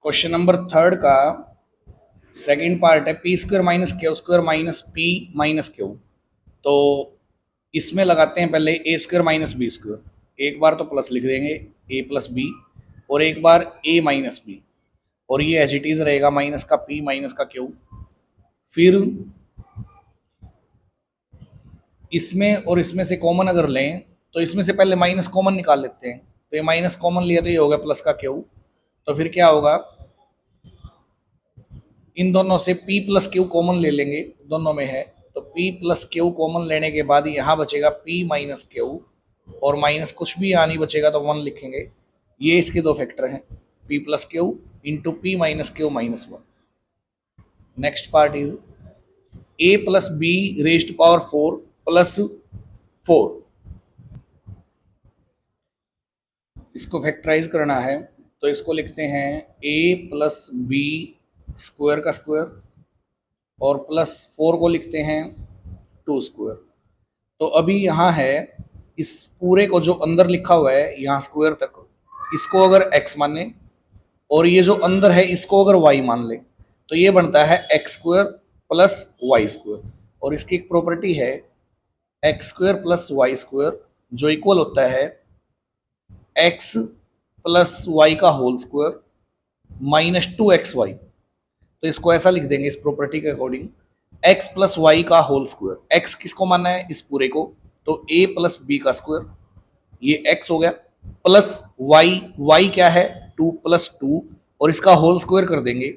Question number third का second part है P square minus Q square minus P minus Q. तो इसमें लगाते हैं पहले ए स्क्वायर माइनस बी स्क्वायर। एक बार तो प्लस लिख देंगे ए प्लस बी, और एक बार ए माइनस बी, और ये एज इट इज रहेगा माइनस का पी माइनस का क्यू। फिर इसमें और इसमें से कॉमन अगर लें तो इसमें से पहले माइनस कॉमन निकाल लेते हैं। तो ये माइनस कॉमन लिया तो ये होगा प्लस का क्यू। तो फिर क्या होगा, इन दोनों से P प्लस क्यू कॉमन ले लेंगे, दोनों में है तो P प्लस क्यू कॉमन लेने के बाद यहाँ बचेगा P माइनस क्यू, और माइनस कुछ भी यहाँ नहीं बचेगा तो 1 लिखेंगे। ये इसके दो फैक्टर हैं, P plus Q into P minus Q minus 1। Next part is a plus be raised power 4 plus 4। इसको फैक्टराइज करना है तो इसको लिखते हैं a प्लस बी स्क्वायर का स्क्वायर, और प्लस 4 को लिखते हैं 2 स्क्वायर। तो अभी यहाँ है, इस पूरे को जो अंदर लिखा हुआ है यहाँ स्क्वायर तक, इसको अगर x माने और ये जो अंदर है इसको अगर y मान ले तो ये बनता है x square plus y square. और इसकी एक प्रॉपर्टी है x square plus y square जो इक्वल होता है एक्स प्लस वाई का होल स्क्वायर माइनस 2xy। तो इसको ऐसा लिख देंगे इस प्रॉपर्टी के अकॉर्डिंग, x प्लस वाई का होल स्क्वायर। x किसको मानना है, इस पूरे को, तो a प्लस बी का स्क्वायर, ये x हो गया, प्लस y क्या है 2 प्लस 2, और इसका होल स्क्वायर कर देंगे,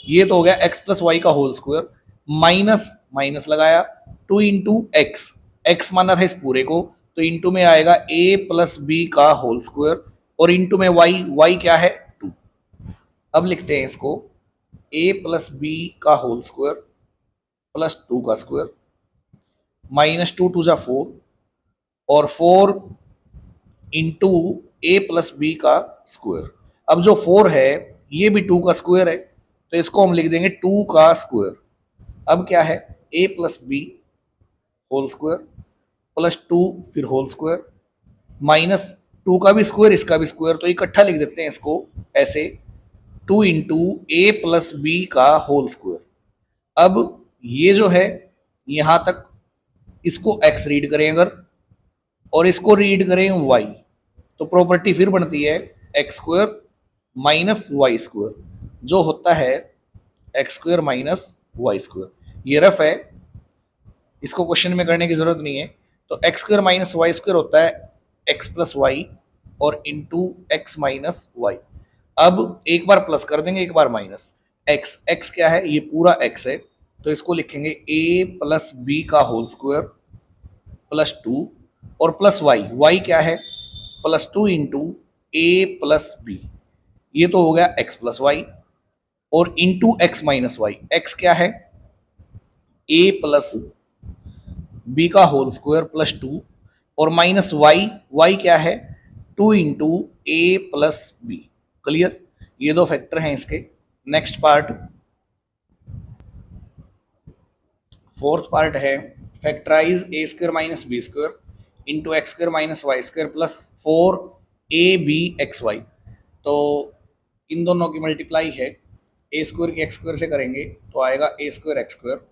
ये तो हो गया x प्लस वाई का होल स्क्वायर, माइनस माइनस लगाया 2 इंटू एक्स माना था इस पूरे को, तो इंटू में आएगा a प्लस बी का होल स्क्वायर, और इंटू में y क्या है 2। अब लिखते हैं इसको a प्लस बी का होल स्क्वायर प्लस 2 का स्क्वायर माइनस 2 टू जा 4, और 4 इंटू ए प्लस बी का स्क्वायर। अब जो 4 है ये भी 2 का स्क्वायर है तो इसको हम लिख देंगे 2 का स्क्वायर। अब क्या है, a plus b whole square plus 2 फिर होल स्क्वायर माइनस 2 का भी स्क्वायर इसका भी स्क्वायर, तो इकट्ठा लिख देते हैं इसको ऐसे 2 इंटू ए प्लस बी का होल स्क्वायर। अब ये जो है यहां तक, इसको x रीड करें अगर और इसको रीड करें y, तो प्रॉपर्टी फिर बनती है x square minus y square जो होता है x square minus y square. ये रफ है, इसको क्वेश्चन में करने की जरूरत नहीं है। तो x square minus y square होता है एक्स प्लस वाई और इंटू एक्स माइनस वाई। अब एक बार प्लस कर देंगे एक बार माइनस, एक्स क्या है, ये पूरा एक्स है तो इसको लिखेंगे a प्लस बी का होल स्क्वायर प्लस 2, और प्लस वाई क्या है plus 2 into a plus b, ये तो हो गया x प्लस वाई, और into x minus y, x क्या है a प्लस बी का होल स्क्वायर प्लस 2, और माइनस वाई क्या है 2 into a plus b. Clear, ये दो फैक्टर हैं इसके। नेक्स्ट पार्ट, फोर्थ पार्ट है factorise a square minus b square into x square minus y square plus 4ab xy। तो इन दोनों की मल्टीप्लाई है, ए स्क्वायर की एक्स स्क्वायर से करेंगे तो आएगा a square x square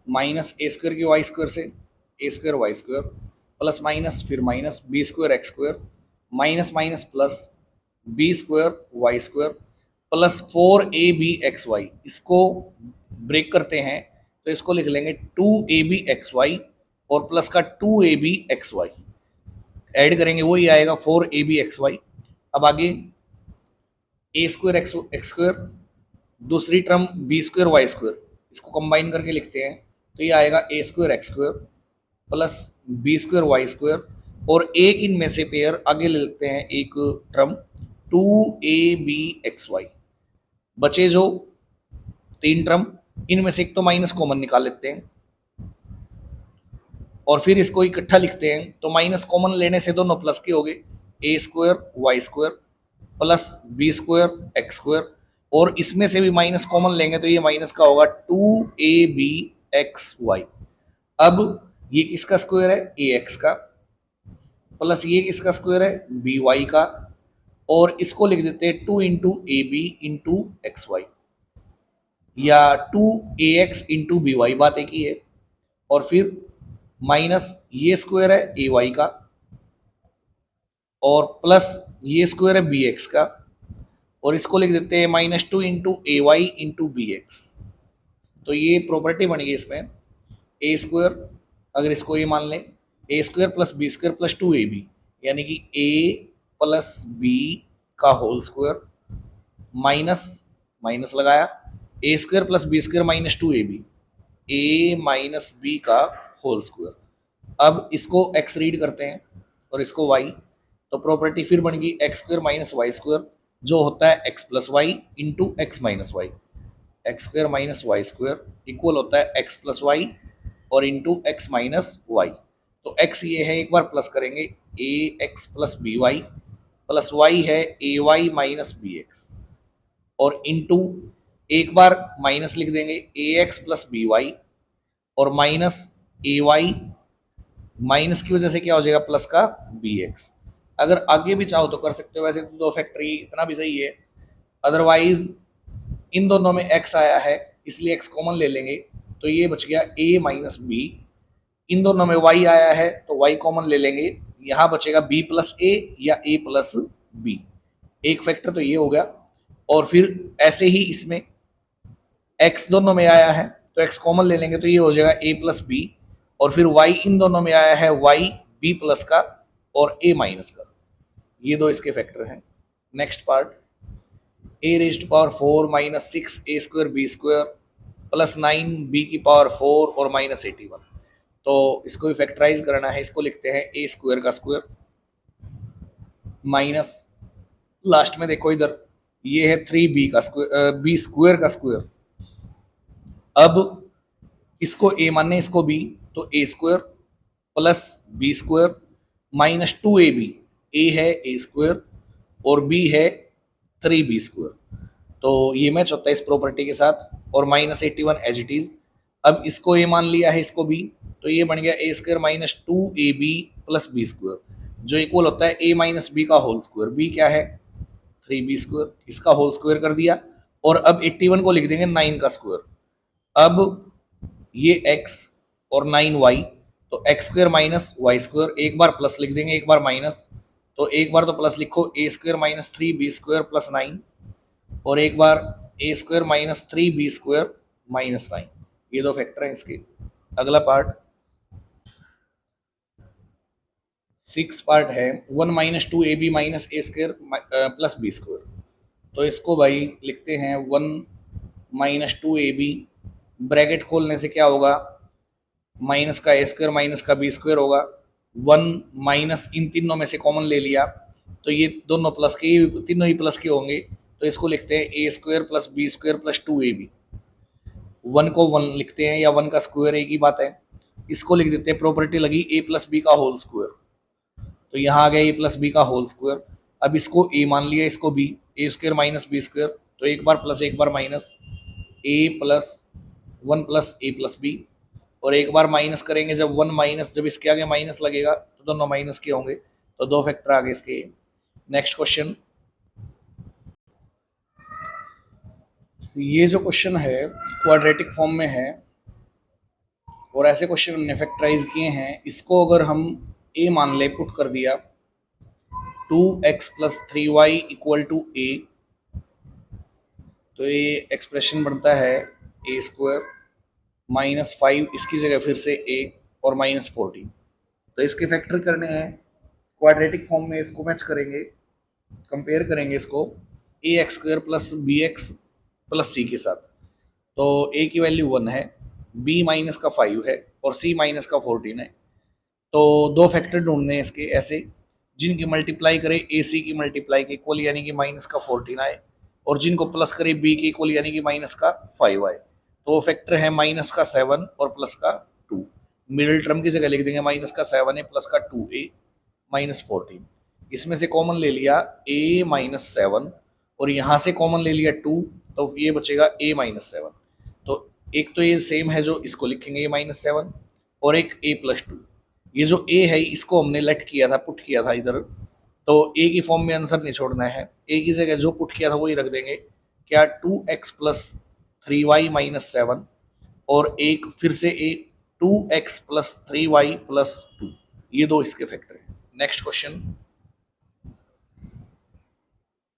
minus a square की वाई स्क्वायर से a square y square plus minus फिर minus b square x square minus minus plus b square y square plus 4ab xy। इसको break करते हैं तो इसको लिख लेंगे 2ab xy और प्लस का 2ab xy, ऐड करेंगे वही आएगा 4ab xy। अब आगे ए स्क्वायर एक्स स्क्वायर, दूसरी term b square y square, इसको कंबाइन करके लिखते हैं तो ये आएगा a square x square plus b square y square, और एक इनमें से पेयर आगे ले लेते हैं एक टर्म 2ab xy। बचे जो 3 टर्म, इनमें से एक तो माइनस कॉमन निकाल लेते हैं और फिर इसको इकट्ठा लिखते हैं, तो माइनस कॉमन लेने से दोनों प्लस के हो गए, a square y square plus b square x square, और इसमें से भी माइनस कॉमन लेंगे तो ये माइनस का होगा 2ab अब ये किसका स्क्वायर है, ए एक्स का, प्लस ये किसका स्क्वायर है बी वाई का, और इसको लिख देते हैं 2 into a b into x y, या 2ax इंटू बी वाई, बात एक ही है। और फिर माइनस ये स्क्वायर है ए वाई का, और प्लस ये स्क्वायर है बी एक्स का, और इसको लिख देते हैं -2 इंटू ए वाई इंटू बी एक्स। तो ये प्रॉपर्टी बन गई इसमें, ए स्क्वायर, अगर इसको ये मान लें, a square plus b square plus 2ab, यानी कि ए प्लस बी का होल स्क्वायर माइनस माइनस लगाया a square plus b square -2ab, a minus b का होल स्क्वायर। अब इसको x रीड करते हैं और इसको y, तो प्रॉपर्टी फिर बन गई x square minus y square, जो होता है x plus y into x minus y. X square minus y square equal होता है x प्लस वाई और इंटू एक्स माइनस वाई। तो x ये है, एक बार प्लस करेंगे a x plus b y, plus y है a y minus b x, और इंटू एक बार माइनस लिख देंगे a x plus b y, और माइनस ए वाई, माइनस की वजह से क्या हो जाएगा प्लस का बी एक्स। अगर आगे भी चाहो तो कर सकते हो, वैसे तो दो फैक्टरी इतना भी सही है, अदरवाइज इन दोनों में x आया है इसलिए x कॉमन ले लेंगे, तो ये बच गया a माइनस बी। इन दोनों में y आया है तो y कॉमन ले लेंगे, यहाँ बचेगा b प्लस ए या a प्लस बी। एक फैक्टर तो ये हो गया, और फिर ऐसे ही इसमें x दोनों में आया है तो x कॉमन ले लेंगे, तो ये हो जाएगा a प्लस बी, और फिर y इन दोनों में आया है y b प्लस का और a माइनस का। ये दो इसके फैक्टर हैं। Next part, a raised to power 4 minus 6 a square b square plus 9 b की पावर 4 और माइनस 81। तो इसको भी फैक्टराइज करना है, इसको लिखते हैं a स्क्वायर का स्क्वायर माइनस, लास्ट में देखो इधर ये है 3b का स्क्वायर, b स्क्वायर का स्क्वायर। अब इसको a मानने इसको b, तो a square plus b square minus 2ab, a है a स्क्वायर और b है 3b स्क्वायर। तो ये मैच होता है इस प्रॉपर्टी के साथ, और माइनस 81 एज इट इज। अब इसको a मान लिया है इसको b, तो ये बन गया a square minus 2ab plus b square, जो इक्वल होता है a माइनस बी का होल स्क्वायर। b क्या है 3b स्क्वायर, इसका होल स्क्वायर कर दिया, और अब 81 को लिख देंगे 9 का स्क्वायर। अब ये x और 9y, तो x square minus y square, एक बार प्लस लिख देंगे एक बार माइनस, तो एक बार तो प्लस लिखो a square minus 3b square plus 9, और एक बार a square minus 3b square minus 9। ये दो फैक्टर हैं इसके। अगला पार्ट, 6th पार्ट है 1 minus 2ab minus a square plus b square. तो इसको भाई लिखते हैं 1 माइनस 2ab, ब्रैकेट खोलने से क्या होगा, माइनस का ए स्क्वायर माइनस का बी स्क्वायर होगा, 1 माइनस इन तीनों में से कॉमन ले लिया, तो ये दोनों प्लस के, तीनों ही प्लस के होंगे, तो इसको लिखते हैं a square plus b square plus 2ab। 1 को 1 लिखते हैं, या 1 का स्क्वायर एक ही बात है। इसको लिख देते हैं, प्रॉपर्टी लगी ए प्लस बी का होल स्क्वायर, तो यहाँ आ गया ए प्लस बी का होल स्क्वायर। अब इसको ए मान लिया, इसको बी, ए स्क्वायर माइनस बी स्क्वायर, तो एक बार प्लस एक बार माइनस, ए प्लस 1 प्लस ए प्लस बी, और एक बार माइनस करेंगे जब 1 माइनस, जब इसके आगे माइनस लगेगा तो दोनों माइनस के होंगे, तो दो फैक्टर आगे इसके। नेक्स्ट क्वेश्चन, ये जो क्वेश्चन है क्वाड्रेटिक फॉर्म में है, और ऐसे क्वेश्चन हमने फैक्टराइज किए हैं। इसको अगर हम a मान ले, पुट कर दिया 2x plus 3y equal to a, तो ये एक्सप्रेशन बनता है a स्क्वायर माइनस 5, इसकी जगह फिर से a और माइनस 14। तो इसके फैक्टर करने हैं क्वाड्रेटिक फॉर्म में, इसको मैच करेंगे, कंपेयर करेंगे इसको a x square plus b x plus c के साथ। तो a की वैल्यू 1 है, b माइनस का 5 है और c माइनस का 14 है। तो दो फैक्टर ढूंढने हैं इसके ऐसे, जिनकी मल्टीप्लाई करे ए सी की मल्टीप्लाई के इक्वल यानी कि माइनस का 14 आए, और जिनको प्लस करे बी के इक्वल यानी कि माइनस का 5 आए। तो वो फैक्टर है माइनस का 7 और प्लस का 2। मिडिल टर्म की जगह लिख देंगे माइनस का 7 है प्लस का 2a माइनस 14। इसमें से कॉमन ले लिया a माइनस 7 और यहाँ से कॉमन ले लिया 2, तो ये बचेगा a माइनस 7। तो एक तो ये सेम है जो इसको लिखेंगे a माइनस 7, और एक a प्लस 2। ये जो a है इसको हमने लेट किया था, पुट किया था इधर, तो ए की फॉर्म में आंसर नहीं छोड़ना है, ए की जगह जो पुट किया था वही रख देंगे। क्या 2x + 3y - 7, और एक फिर से ए 2x + 3y + 2, ये दो इसके फैक्टर हैं। नेक्स्ट क्वेश्चन,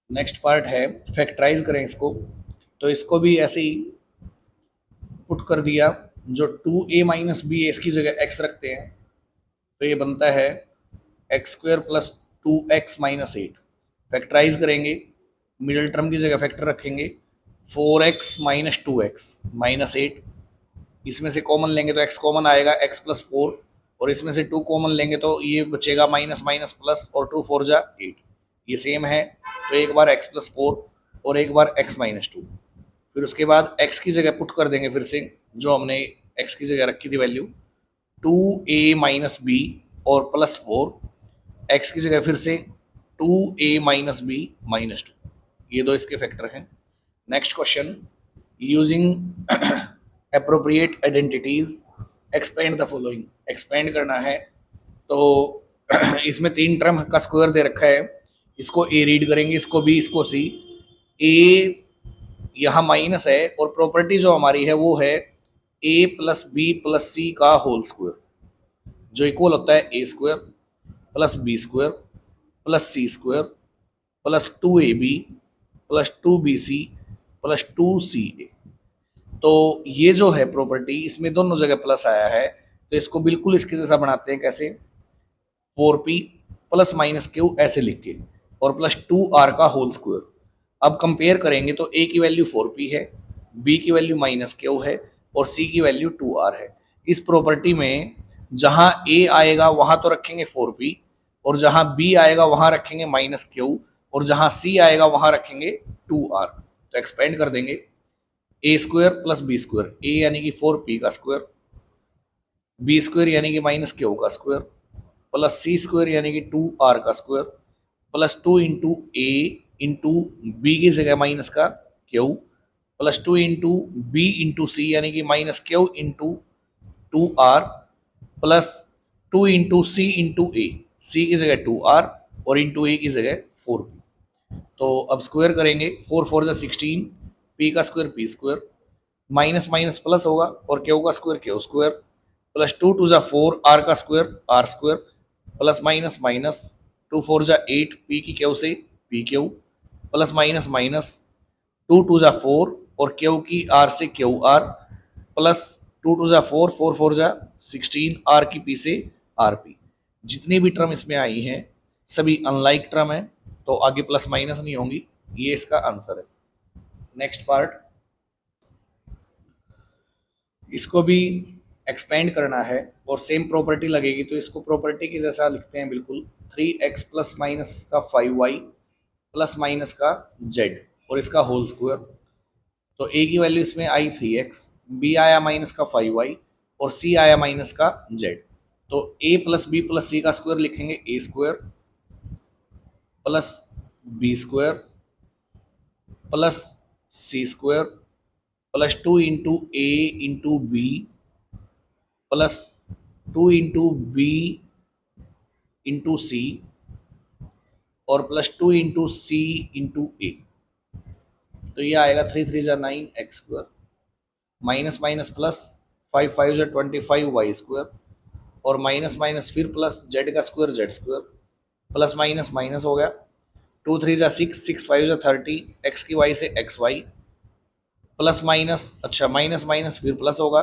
नेक्स्ट पार्ट है फैक्टराइज करें इसको। तो इसको भी ऐसे ही पुट कर दिया, जो 2a - b है इसकी जगह x रखते हैं, तो ये बनता है x² + 2x - 8। फैक्टराइज करेंगे, मिडिल टर्म की जगह फैक्टर रखेंगे, 4x - 2x - 8, इसमें से कॉमन लेंगे तो x कॉमन आएगा, x + 4, और इसमें से 2 कॉमन लेंगे तो ये बचेगा माइनस माइनस प्लस, और 2 4 जा 8, ये सेम है। तो एक बार x + 4 और एक बार x - 2, फिर उसके बाद x की जगह पुट कर देंगे फिर से, जो हमने x की जगह रखी थी वैल्यू 2a - b और +4, x की जगह फिर से 2a - b - 2, ये दो इसके फैक्टर हैं। Next question, using appropriate identities expand the following. Expand करना है, तो इसमें 3 टर्म का स्क्वायर दे रखा है, इसको ए रीड करेंगे, इसको बी, इसको सी। ए यहाँ माइनस है, और प्रॉपर्टी जो हमारी है वो है a + b + c का होल स्क्वायर, जो इक्वल होता है a² + b² + c² + 2ab + 2bc + 2ca। तो ये जो है प्रॉपर्टी, इसमें दोनों जगह प्लस आया है, तो इसको बिल्कुल इसके जैसा बनाते हैं। कैसे? 4p ± q ऐसे लिख के, और +2r का होल स्क्वायर। अब कंपेयर करेंगे तो a की वैल्यू 4p है, b की वैल्यू -q है, और c की वैल्यू 2r है। इस प्रॉपर्टी में जहां a आएगा वहां तो रखेंगे 4p, और जहां b आएगा वहां रखेंगे -q, और जहां c आएगा वहां रखेंगे 2r। तो एक्सपेंड कर देंगे, a² + b², a यानी कि 4p का स्क्वायर, b² यानी कि -q का स्क्वायर, प्लस c² यानी कि 2r का square, +2 into a into B की जगह माइनस का q, +2 into B into C यानी कि -q into 2r, +2 into C into A, C की जगह 2r और इंटू ए की जगह 4p। तो अब स्क्वायर करेंगे, 4 4 जा 16, p का square p², minus minus plus होगा, और q का स्क्वायर q², +2 2 जा 4, r का square r², plus minus minus, 2 4 जा 8, p की q से pq, प्लस माइनस माइनस, 2 2 जा 4 और q की r से qr, प्लस 2 2 जा 4, 4 4 जा 16, r की p से rp। जितनी भी टर्म इसमें आई हैं सभी अनलाइक टर्म है, तो आगे प्लस माइनस नहीं होंगी, ये इसका आंसर है। नेक्स्ट पार्ट, इसको भी एक्सपेंड करना है और सेम प्रॉपर्टी लगेगी, तो इसको प्रॉपर्टी की जैसा लिखते हैं बिल्कुल, 3x ± का 5y ± का z और इसका होल स्क्वायर। तो a की वैल्यू इसमें आई 3x, b आया माइनस का 5y और c आया माइनस का z। तो a + b + c का स्क्वायर लिखेंगे a² + b² + c² +2 into a into b +2 into B into c और +2 इंटू सी इंटू ए। तो ये आएगा 3 3 जा 9x², माइनस माइनस प्लस, 5 5 जा 25y² और माइनस माइनस फिर प्लस, z का square z², plus minus minus हो गया, 2 3 जा 6, 6 5 जा 30, x की y से xy, प्लस माइनस, अच्छा माइनस माइनस फिर प्लस होगा,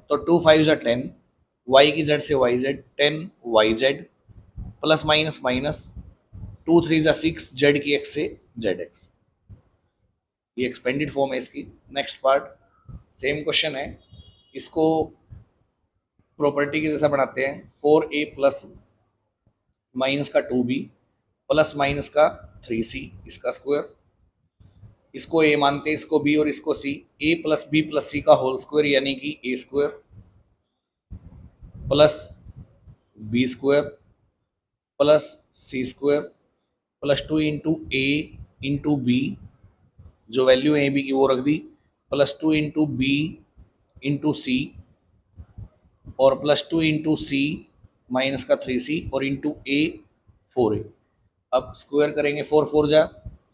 तो 2 5 जा 10, y की z से yz, 10yz, plus minus minus, 2 3 जा 6, z की x से zx। ये एक्सपेंडेड फॉर्म है इसकी। नेक्स्ट पार्ट, सेम क्वेश्चन है, इसको प्रॉपर्टी के जैसा बनाते हैं, 4a + -2b + -3c इसका स्क्वायर, इसको a मानते हैं, इसको b और इसको c, a + b + c का होल स्क्वायर यानी कि a² + b² + c² +2 into a into b, जो वैल्यू है ए बी की वो रख दी, +2 इंटू बी इंटू सी और +2 इंटू सी -3c और इंटू ए 4a। अब स्क्वायर करेंगे, 4 4 जा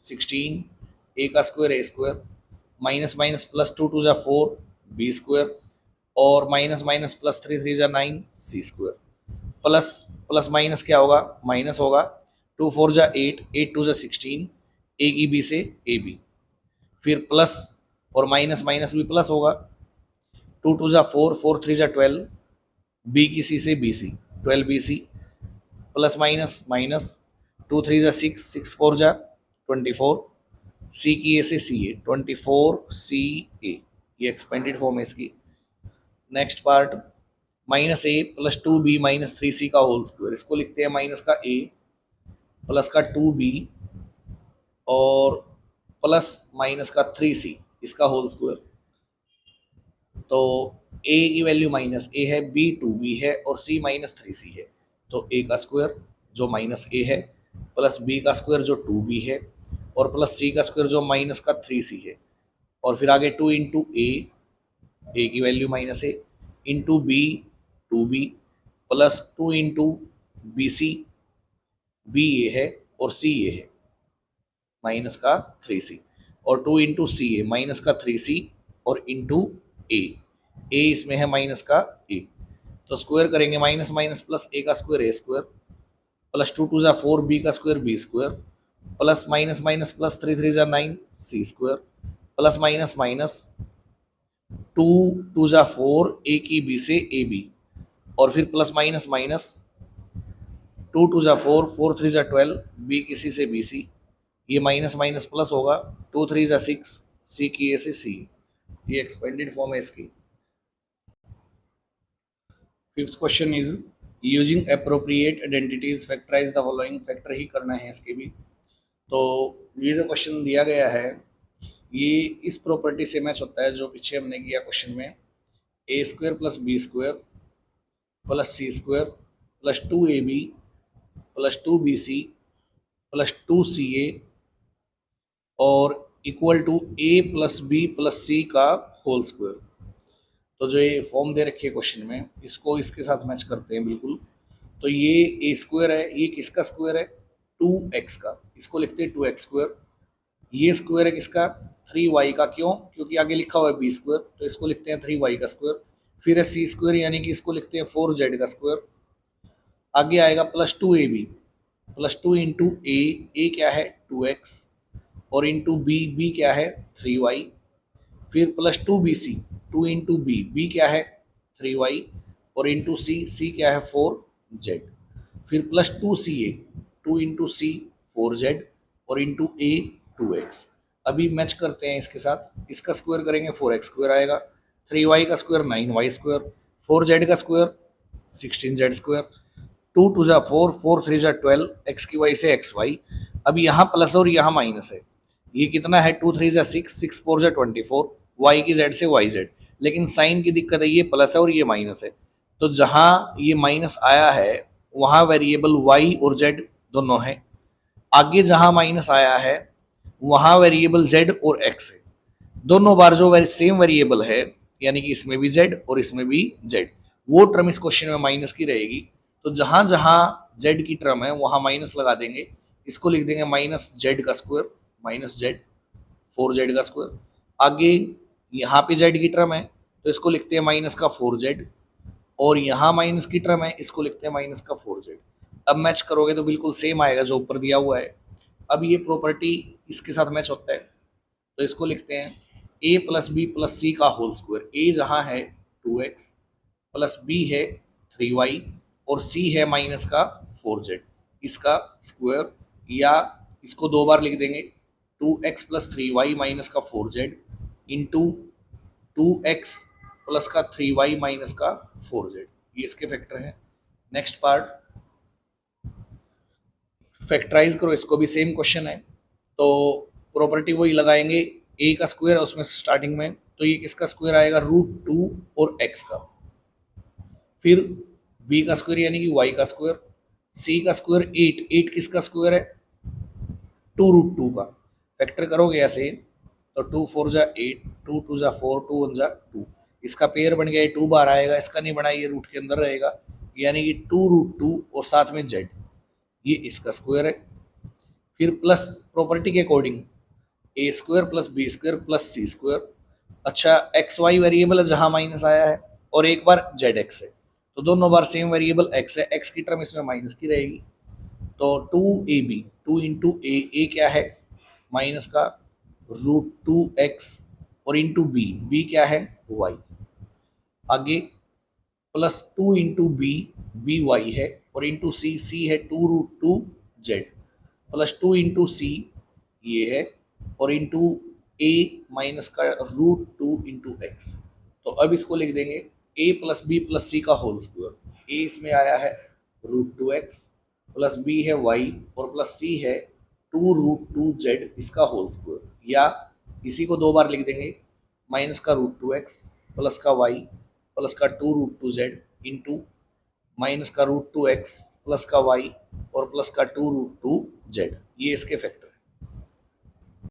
16, ए का स्क्वायर ए स्क्वायर, माइनस माइनस प्लस 2 2 जा 4 बी स्क्वायर, और माइनस माइनस प्लस 3 3 जा 9 c square, plus plus minus क्या होगा, माइनस होगा, 2 4 जा 8 8 2 जा 16, ए की बी से ए बी, फिर प्लस और माइनस माइनस भी प्लस होगा, 2 2 जा 4 4 3 जा 12, बी की सी से B C 12 B C, plus minus minus, 2 3 जा 6 6 4 जा 24, सी की ए से सी ए 24 सी ए, ये एक्सपेंडेड फॉर्म है इसकी। नेक्स्ट पार्ट, माइनस ए प्लस 2 बी माइनस 3 सी का होल स्क्वायर, इसको लिखते हैं माइनस का ए प्लस का 2 बी और प्लस माइनस का 3 सी, इसका होल स्क्वायर। तो ए की वैल्यू माइनस ए है, बी 2 बी है और सी माइनस 3 सी है, तो ए का स्क्वायर जो माइनस ए है प्लस बी का स्क्वायर जो 2 बी है और प्लस सी का स्क्वायर जो माइनस का 3 सी है, और फिर आगे 2 इंटू ए की value minus a, into b 2 b, plus 2 into b c, b a है और सी ए है माइनस का 3 सी, और 2 इंटू सी ए माइनस का 3 सी और इंटू ए, ए इसमें है माइनस का ए, तो स्क्वायर करेंगे माइनस माइनस प्लस ए का स्क्वायर ए स्क्वायर, प्लस 2 2 जा 4 बी का square b square, plus minus minus plus 3 3 जा 9 c square, plus minus minus 2 2 जा 4 ए की बी से ए बी, और फिर प्लस माइनस माइनस 2 2 जा 4 4 3 जा 12 बी की सी से बी सी, ये माइनस माइनस प्लस होगा, 2 3 जा 6 सी की ए से सी, ये एक्सपेंडेड फॉर्म है इसकी। Fifth question is using appropriate identities factorize the following, factor ही करना है इसके भी। तो ये जो क्वेश्चन दिया गया है ये इस प्रॉपर्टी से मैच होता है जो पीछे हमने किया क्वेश्चन में, a square plus b square plus c square plus 2ab plus 2bc plus 2ca और equal to a plus b plus c का होल स्क्वायर। तो जो ये फॉर्म दे रखी है क्वेश्चन में, इसको इसके साथ मैच करते हैं बिल्कुल। तो ये ए स्क्वायर है, ये किसका स्क्वायर है, 2x का, इसको लिखते हैं 2x स्क्वायर। ये स्क्वायर है किसका, 3y का, क्यों, क्योंकि आगे लिखा हुआ है बी स्क्वायर, तो इसको लिखते हैं 3y का स्क्वायर। फिर है सी स्क्वायर, यानी कि इसको लिखते हैं 4z का स्क्वायर। आगे आएगा प्लस 2ab प्लस 2 इंटू ए क्या है 2x और इंटू बी क्या है 3y, फिर प्लस 2bc 2 इंटू बी क्या है 3y और इंटू सी क्या है 4z, फिर प्लस 2ca 2 इंटू सी 4z और इंटू ए 2x। अभी मैच करते हैं इसके साथ, इसका स्क्वायर करेंगे 4x स्क्वायर आएगा, 3y का स्क्वायर 9y स्क्वायर, 4z का स्क्वायर 16z स्क्वायर, 2 2 जा 4 4 3 जा 12 x की वाई से xy। अब यहाँ प्लस और यहाँ माइनस है, ये कितना है 2 3 जा 6 6 4 जा 24, y की z से yz, लेकिन साइन की दिक्कत है, ये प्लस है और ये माइनस है, तो जहाँ ये माइनस आया है वहाँ वेरिएबल y और z दोनों है, आगे जहाँ माइनस आया है वहाँ वेरिएबल z और x है, दोनों बार जो सेम वेरिएबल है, यानी कि इसमें भी z और इसमें भी z, वो टर्म इस क्वेश्चन में माइनस की रहेगी। तो जहां जहां z की टर्म है वहां माइनस लगा देंगे, इसको लिख देंगे माइनस z का स्क्वायर माइनस z 4z का स्क्वायर। आगे यहाँ पे z की टर्म है तो इसको लिखते हैं माइनस का 4z, और यहाँ माइनस की टर्म है इसको लिखते हैं माइनस का 4z। अब मैच करोगे तो बिल्कुल सेम आएगा जो ऊपर दिया हुआ है। अब ये प्रॉपर्टी इसके साथ मैच होता है, तो इसको लिखते हैं a plus b plus c का होल स्क्वायर। ए जहाँ है 2x प्लस बी है 3y और c है माइनस का 4z, इसका स्क्वायर, या इसको दो बार लिख देंगे 2x प्लस 3y माइनस का 4z इंटू 2x प्लस का 3y माइनस का 4z, ये इसके फैक्टर हैं। नेक्स्ट पार्ट, फैक्टराइज करो, इसको भी सेम क्वेश्चन है, तो प्रॉपर्टी वही लगाएंगे, a का स्क्वायर है उसमें स्टार्टिंग में, तो ये किसका स्क्वायर आएगा √2 और x का, फिर b का स्क्वायर यानी कि y का स्क्वायर, c का स्क्वायर 8 किसका स्क्वायर है 2√2 का, फैक्टर करोगे ऐसे तो 2 4 जा 8 2 2 जा 4 2 1 जा 2, इसका पेयर बन गया, 2 बार आएगा, इसका नहीं बना, ये रूट के अंदर रहेगा, यानी कि 2√2 और साथ में z, ये इसका स्क्वायर है। फिर प्लस प्रॉपर्टी के according a square plus b square plus c square. अच्छा, एक्स वाई वेरिएबल है जहां माइनस आया है, और एक बार जेड एक्स है, तो दोनों बार सेम वेरिएबल एक्स है, एक्स की टर्म इसमें माइनस की रहेगी। तो 2ab, 2 इंटू ए क्या है माइनस का √2x, और इंटू बी क्या है वाई। आगे प्लस 2 इंटू बी वाई है, और इंटू सी है 2√2z, प्लस 2 इंटू सी ये है, और इंटू ए माइनस का √2 इंटू एक्स। तो अब इसको लिख देंगे ए प्लस बी प्लस सी का होल स्क्वायर। ए इसमें आया है √2x, प्लस बी है वाई, और प्लस सी है 2√2z इसका होल स्क्वायर। या इसी को दो बार लिख देंगे, माइनस का √2x प्लस का वाई प्लस का 2√2z इंटू माइनस का √2x प्लस का वाई और प्लस का 2√2z, ये इसके फैक्टर।